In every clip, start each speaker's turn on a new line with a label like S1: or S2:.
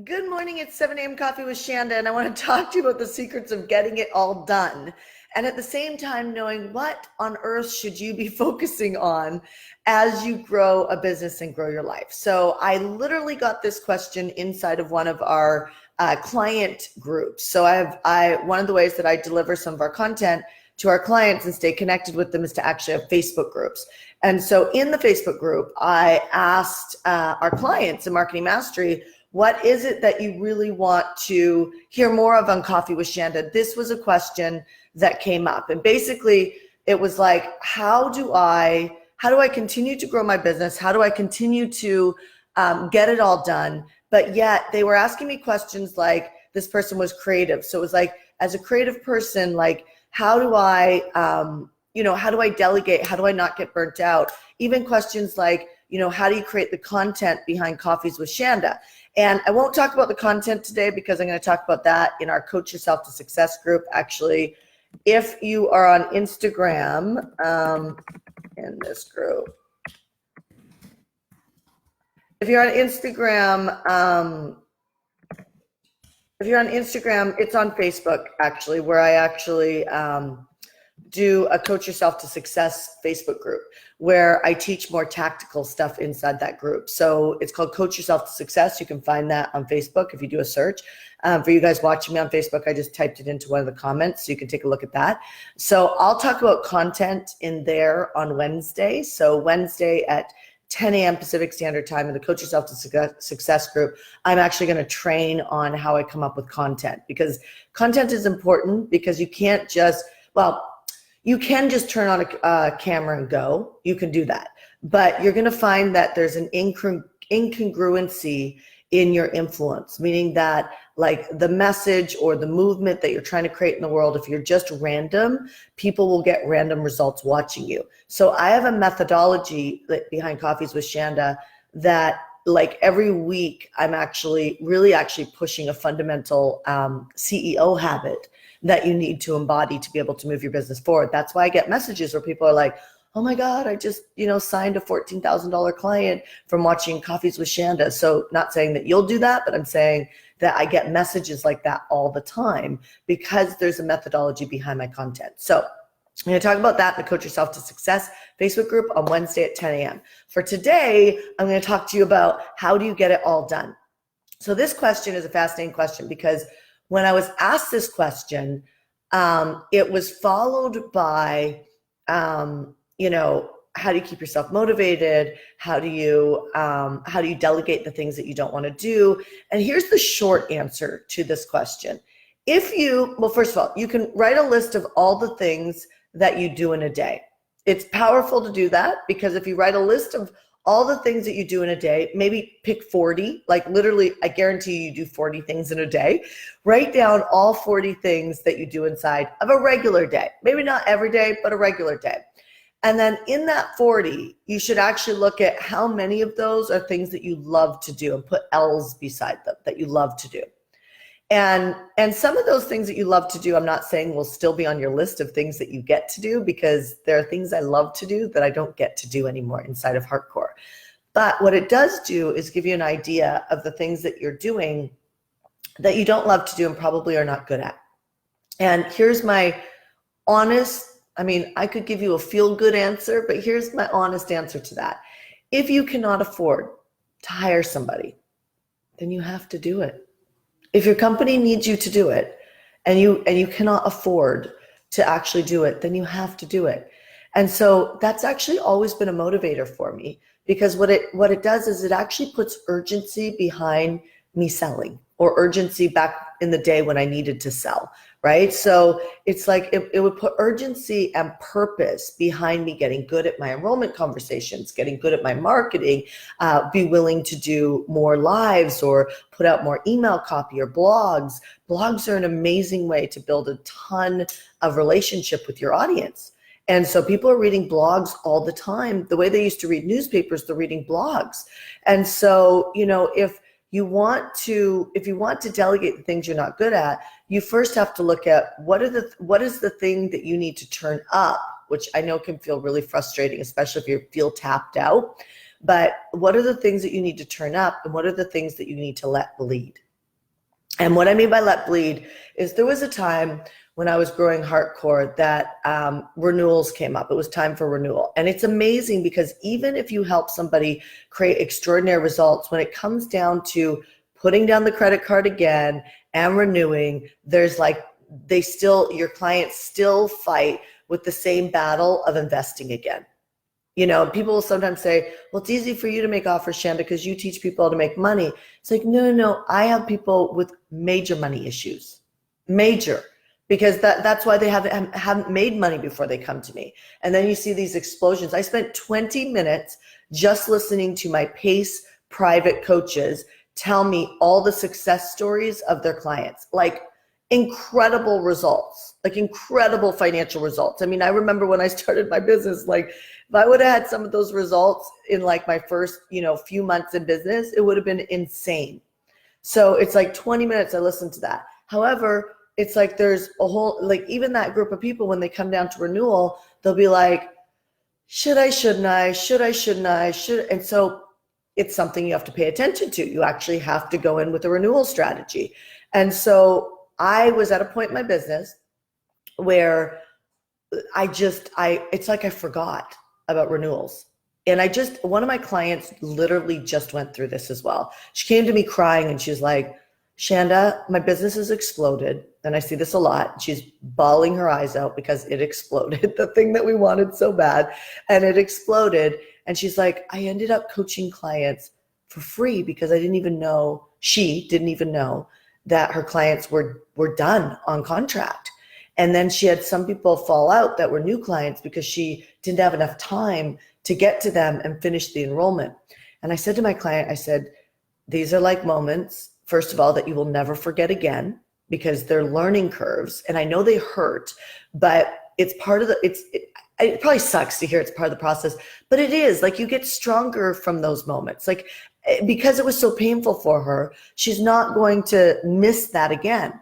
S1: Good morning, it's 7 a.m. Coffee with Shanda, and I want to talk to you about the secrets of getting it all done. And at the same time, knowing what on earth should you be focusing on as you grow a business and grow your life. So I literally got this question inside of one of our client groups. So one of the ways that I deliver some of our content to our clients and stay connected with them is to actually have Facebook groups. And so in the Facebook group, I asked our clients in Marketing Mastery, what is it that you really want to hear more of on Coffee with Shanda? This was a question that came up. And basically it was like, how do I continue to grow my business? How do I continue to get it all done? But yet they were asking me questions like, this person was creative. So it was like, as a creative person, like, how do I delegate? How do I not get burnt out? Even questions like, how do you create the content behind Coffees with Shanda? And I won't talk about the content today because I'm going to talk about that in our Coach Yourself to Success group. Actually, if you are on Instagram, in this group, if you're on Instagram, it's on Facebook actually, where I actually do a Coach Yourself to Success Facebook group where I teach more tactical stuff inside that group. So it's called Coach Yourself to Success. You can find that on Facebook if you do a search. For you guys watching me on Facebook, I just typed it into one of the comments so you can take a look at that. So I'll talk about content in there on Wednesday. So Wednesday at 10 a.m. Pacific Standard Time in the Coach Yourself to Success group, I'm actually going to train on how I come up with content, because content is important, because you can't just, you can just turn on a camera and go. You can do that. But you're going to find that there's an incongruency in your influence, meaning that like the message or the movement that you're trying to create in the world, if you're just random, people will get random results watching you. So I have a methodology behind Coffees with Shanda that like every week I'm really pushing a fundamental CEO habit that you need to embody to be able to move your business forward. That's why I get messages where people are like, oh my God, I just, signed a $14,000 client from watching Coffees with Shanda. So not saying that you'll do that, but I'm saying that I get messages like that all the time because there's a methodology behind my content. So I'm going to talk about that in the Coach Yourself to Success Facebook group on Wednesday at 10 a.m. For today, I'm going to talk to you about how do you get it all done? So this question is a fascinating question because when I was asked this question, it was followed by, how do you keep yourself motivated? How do you delegate the things that you don't want to do? And here's the short answer to this question. First of all, you can write a list of all the things that you do in a day. It's powerful to do that because if you write a list of all the things that you do in a day, maybe pick 40, like literally, I guarantee you do 40 things in a day. Write down all 40 things that you do inside of a regular day. Maybe not every day, but a regular day. And then in that 40, you should actually look at how many of those are things that you love to do and put L's beside them that you love to do. And some of those things that you love to do, I'm not saying will still be on your list of things that you get to do, because there are things I love to do that I don't get to do anymore inside of Hardcore. But what it does do is give you an idea of the things that you're doing that you don't love to do and probably are not good at. And here's my I could give you a feel-good answer, but here's my honest answer to that. If you cannot afford to hire somebody, then you have to do it. If your company needs you to do it and you cannot afford to actually do it, then you have to do it. And so that's actually always been a motivator for me, because what it does is it actually puts urgency behind me selling, or urgency back in the day when I needed to sell, right? So it's like it would put urgency and purpose behind me getting good at my enrollment conversations, getting good at my marketing, be willing to do more lives or put out more email copy or blogs. Blogs are an amazing way to build a ton of relationship with your audience. And so people are reading blogs all the time. The way they used to read newspapers, they're reading blogs. And so, if you want to delegate the things you're not good at, you first have to look at what is the thing that you need to turn up, which I know can feel really frustrating, especially if you feel tapped out. But what are the things that you need to turn up, and what are the things that you need to let bleed? And what I mean by let bleed is there was a time when I was growing hardcore that renewals came up. It was time for renewal. And it's amazing because even if you help somebody create extraordinary results, when it comes down to putting down the credit card again and renewing, there's like, your clients still fight with the same battle of investing again. You know, people will sometimes say, well, it's easy for you to make offers, Shanda, because you teach people how to make money. It's like, no. I have people with major money issues, major, because that's why they haven't made money before they come to me. And then you see these explosions. I spent 20 minutes just listening to my PACE private coaches tell me all the success stories of their clients, like incredible results, like incredible financial results. I mean, I remember when I started my business, like, if I would have had some of those results in like my first, few months in business, it would have been insane. So it's like 20 minutes I listened to that. However, it's like there's a whole, like even that group of people, when they come down to renewal, they'll be like, should I, shouldn't I, should I, shouldn't I, should. And so it's something you have to pay attention to. You actually have to go in with a renewal strategy. And so I was at a point in my business where it's like I forgot about renewals. And one of my clients literally just went through this as well. She came to me crying and she's like, Shanda, my business has exploded. And I see this a lot. She's bawling her eyes out because it exploded, the thing that we wanted so bad. And it exploded. And she's like, I ended up coaching clients for free because she didn't even know that her clients were done on contract. And then she had some people fall out that were new clients because she didn't have enough time to get to them and finish the enrollment. And I said to my client, I said, these are like moments, first of all, that you will never forget again because they're learning curves. And I know they hurt, but it's part of it probably sucks to hear it's part of the process, but it is. Like, you get stronger from those moments. Like, because it was so painful for her, she's not going to miss that again.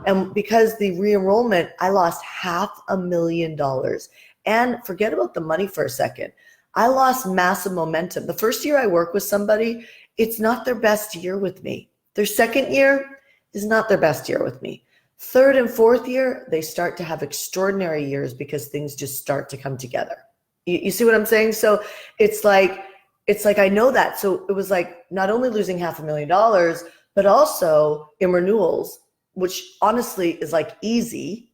S1: And because the re-enrollment, I lost $500,000. And forget about the money for a second. I lost massive momentum. The first year I work with somebody, it's not their best year with me. Their second year is not their best year with me. Third and fourth year, they start to have extraordinary years because things just start to come together. You see what I'm saying? So it's like I know that. So it was like not only losing $500,000, but also in renewals, which honestly is like easy,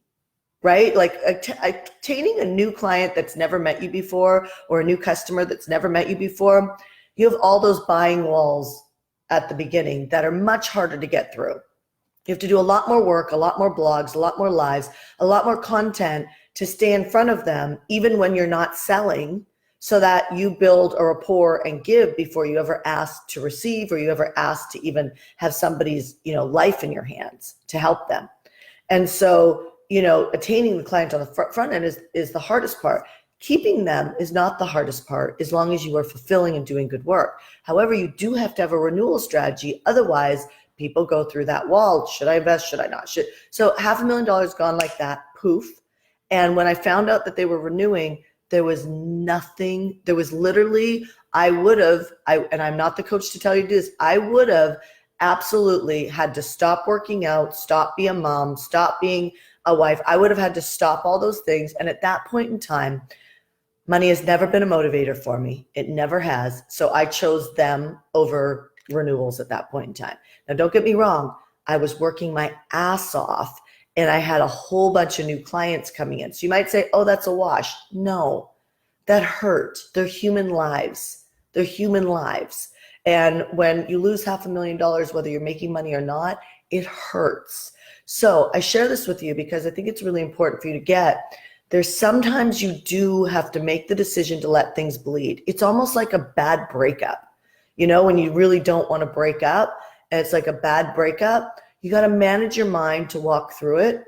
S1: right? Like attaining a new client that's never met you before or a new customer that's never met you before, you have all those buying walls at the beginning that are much harder to get through. You have to do a lot more work, a lot more blogs, a lot more lives, a lot more content to stay in front of them, even when you're not selling, so that you build a rapport and give before you ever ask to receive or you ever ask to even have somebody's, life in your hands to help them. And so, attaining the client on the front end is the hardest part. Keeping them is not the hardest part, as long as you are fulfilling and doing good work. However, you do have to have a renewal strategy. Otherwise, people go through that wall. Should I invest? Should I not? So $500,000 gone like that, poof. And when I found out that they were renewing, there was nothing. There was literally, and I'm not the coach to tell you to do this, I would have absolutely had to stop working out, stop being a mom, stop being a wife. I would have had to stop all those things. And at that point in time, money has never been a motivator for me. It never has. So I chose them over renewals at that point in time. Now, don't get me wrong. I was working my ass off and I had a whole bunch of new clients coming in. So you might say, oh, that's a wash. No, that hurt. They're human lives. They're human lives. And when you lose $500,000, whether you're making money or not, it hurts. So I share this with you because I think it's really important for you to get. There's sometimes you do have to make the decision to let things bleed. It's almost like a bad breakup. When you really don't want to break up and it's like a bad breakup, you got to manage your mind to walk through it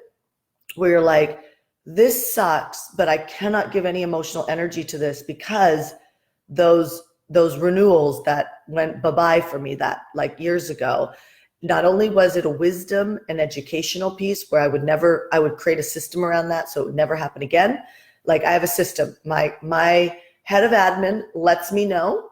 S1: where you're like, this sucks, but I cannot give any emotional energy to this because those renewals that went bye-bye for me that like years ago, not only was it a wisdom and educational piece where I would create a system around that so it would never happen again. Like I have a system. My head of admin lets me know,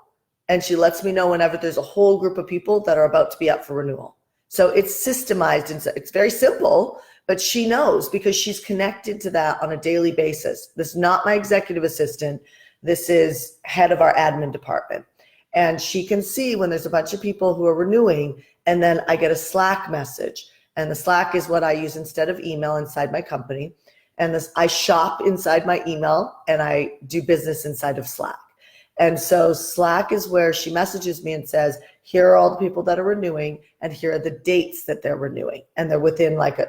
S1: and she lets me know whenever there's a whole group of people that are about to be up for renewal. So it's systemized, and it's very simple, but she knows because she's connected to that on a daily basis. This is not my executive assistant. This is head of our admin department. And she can see when there's a bunch of people who are renewing, and then I get a Slack message. And the Slack is what I use instead of email inside my company. And this, I shop inside my email and I do business inside of Slack. And so Slack is where she messages me and says, here are all the people that are renewing and here are the dates that they're renewing. And they're within like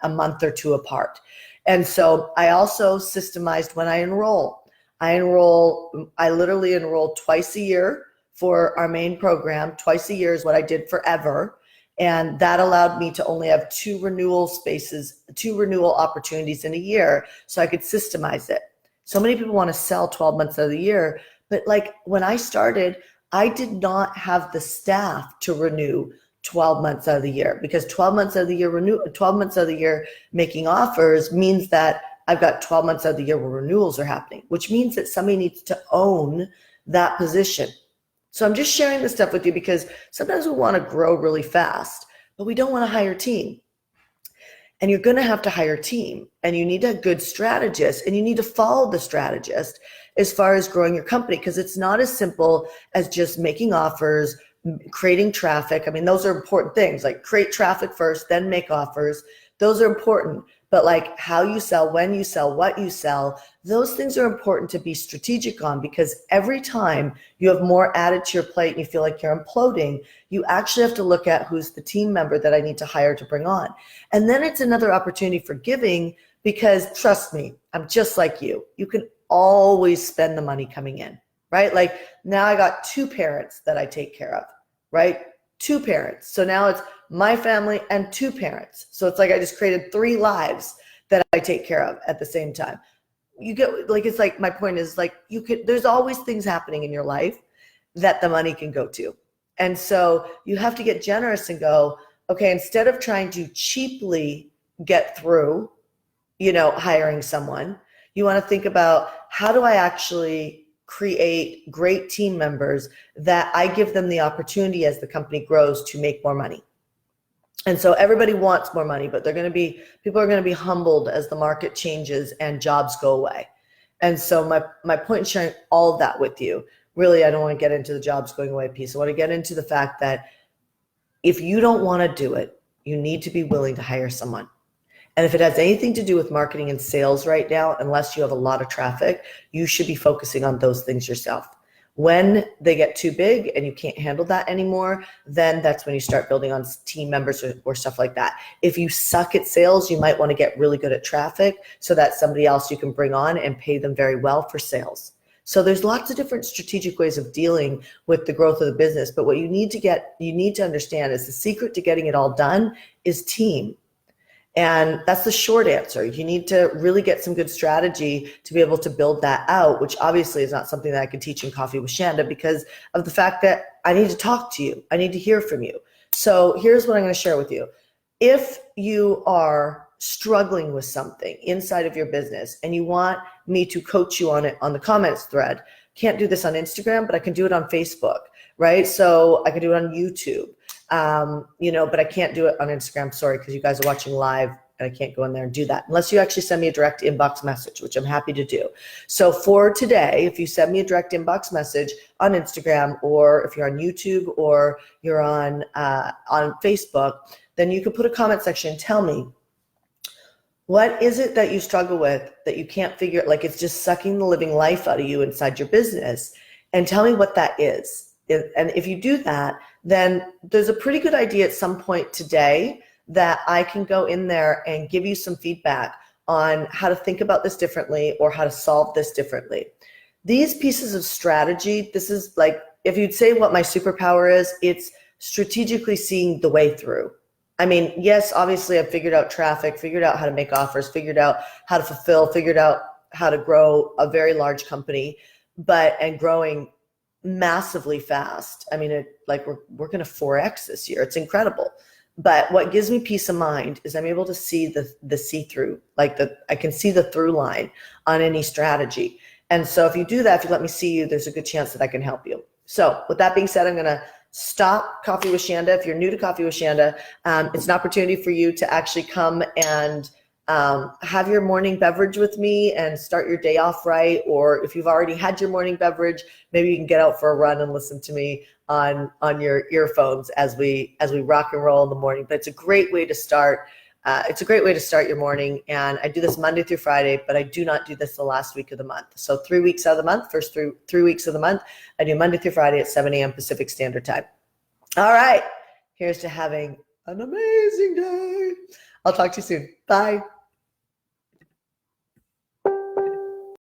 S1: a month or two apart. And so I also systemized when I enroll. I literally enroll twice a year for our main program. Twice a year is what I did forever. And that allowed me to only have 2 renewal spaces, 2 renewal opportunities in a year, so I could systemize it. So many people want to sell 12 months of the year, but like when I started, I did not have the staff to renew 12 months out of the year, because 12 months of the year 12 months of the year making offers means that I've got 12 months of the year where renewals are happening, which means that somebody needs to own that position. So I'm just sharing this stuff with you because sometimes we want to grow really fast, but we don't want to hire a team. And you're going to have to hire a team, and you need a good strategist, and you need to follow the strategist as far as growing your company, because it's not as simple as just making offers, creating traffic. I mean, those are important things, like create traffic first, then make offers. Those are important. But like how you sell, when you sell, what you sell, those things are important to be strategic on, because every time you have more added to your plate and you feel like you're imploding, you actually have to look at who's the team member that I need to hire to bring on. And then it's another opportunity for giving, because trust me, I'm just like you. You can always spend the money coming in, right? Like now I got 2 parents that I take care of, right? 2 parents. So now it's my family and 2 parents. So it's like I just created 3 lives that I take care of at the same time. You get like, it's like, my point is like, there's always things happening in your life that the money can go to. And so you have to get generous and go, okay, instead of trying to cheaply get through, hiring someone, you want to think about, how do I actually create great team members that I give them the opportunity as the company grows to make more money. And so everybody wants more money, but people are going to be humbled as the market changes and jobs go away. And so my point in sharing all of that with you, really, I don't want to get into the jobs going away piece. I want to get into the fact that if you don't want to do it, you need to be willing to hire someone. And if it has anything to do with marketing and sales right now, unless you have a lot of traffic, you should be focusing on those things yourself. When they get too big and you can't handle that anymore, then that's when you start building on team members or stuff like that. If you suck at sales, you might want to get really good at traffic so that somebody else you can bring on and pay them very well for sales. So there's lots of different strategic ways of dealing with the growth of the business. But what you need to understand is the secret to getting it all done is team. And that's the short answer. You need to really get some good strategy to be able to build that out, which obviously is not something that I can teach in Coffee with Shanda because of the fact that I need to talk to you. I need to hear from you. So here's what I'm going to share with you. If you are struggling with something inside of your business and you want me to coach you on it on the comments thread, can't do this on Instagram, but I can do it on Facebook, right? So I can do it on YouTube. But I can't do it on Instagram, sorry, because you guys are watching live and I can't go in there and do that unless you actually send me a direct inbox message, which I'm happy to do. So for today, if you send me a direct inbox message on Instagram, or if you're on YouTube or you're on Facebook, then you can put a comment section and tell me, what is it that you struggle with that you can't figure, like it's just sucking the living life out of you inside your business, and tell me what that is. And if you do that, then there's a pretty good idea at some point today that I can go in there and give you some feedback on how to think about this differently or how to solve this differently. These pieces of strategy, this is like, if you'd say what my superpower is, it's strategically seeing the way through. I mean, yes, obviously I've figured out traffic, figured out how to make offers, figured out how to fulfill, figured out how to grow a very large company, and growing massively fast. I mean, we're going to 4X this year. It's incredible. But what gives me peace of mind is I'm able to see the see-through, I can see the through line on any strategy. And so if you do that, if you let me see you, there's a good chance that I can help you. So with that being said, I'm going to stop Coffee with Shanda. If you're new to Coffee with Shanda, it's an opportunity for you to actually come and have your morning beverage with me and start your day off right. Or if you've already had your morning beverage, maybe you can get out for a run and listen to me on your earphones as we rock and roll in the morning. But it's a great way to start. It's a great way to start your morning. And I do this Monday through Friday, but I do not do this the last week of the month. So 3 weeks out of the month, first three weeks of the month, I do Monday through Friday at 7 a.m. Pacific Standard Time. All right. Here's to having an amazing day. I'll talk to you soon. Bye.